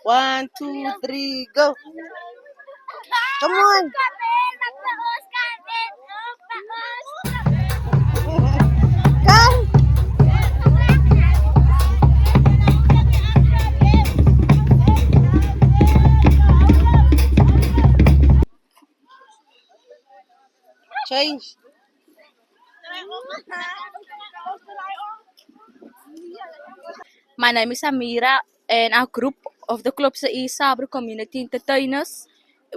One, two, three, go. Come on. Come. Change. My name is Amira, and our group of the club is Sabre Community Entertainers.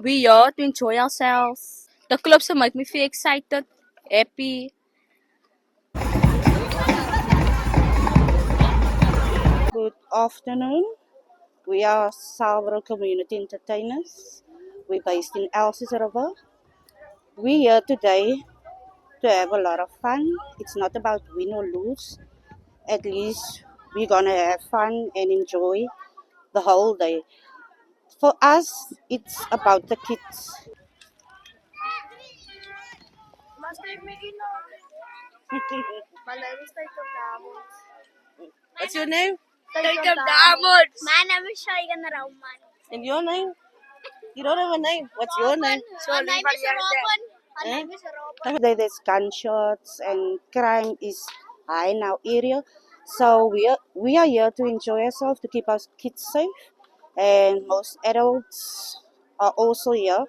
We here to enjoy ourselves. The club make me feel excited, happy. Good afternoon. We are Salvador Community Entertainers. We're based in Elsis River. We're here today to have a lot of fun. It's not about win or lose. At least we're gonna have fun and enjoy the whole day. For us, it's about the kids. What's your name? Jacob Diamonds. My name is Shaigan Rahman. And your name? You don't have a name. What's your name? My name is Robin. My name is Robin. There's gunshots and crime is high in our area. So we are here to enjoy ourselves, to keep our kids safe. And most adults are also here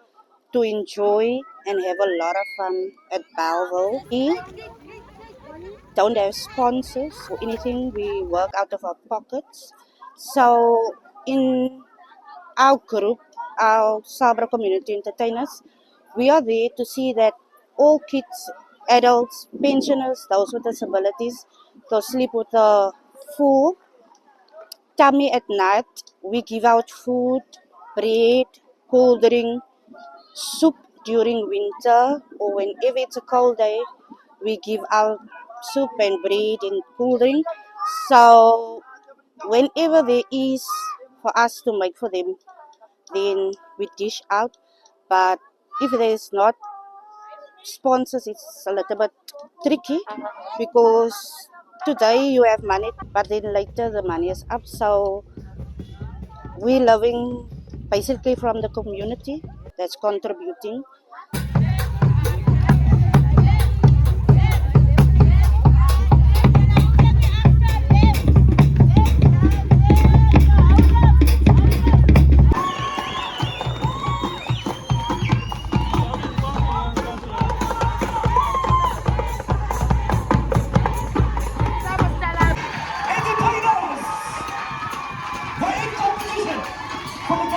to enjoy and have a lot of fun at Belleville. We don't have sponsors or anything. We work out of our pockets. So in our group, our Sabra Community Entertainers, we are there to see that all kids, adults, pensioners, those with disabilities, to sleep with a full tummy at night. We give out food, bread, cold drink, soup during winter, or whenever it's a cold day, we give out soup and bread and cool drink. So whenever there is for us to make for them, then we dish out. But if there is not sponsors, it's a little bit tricky because today you have money, but then later the money is up. So we living basically from the community that's contributing. Entertainers, we're in competition for the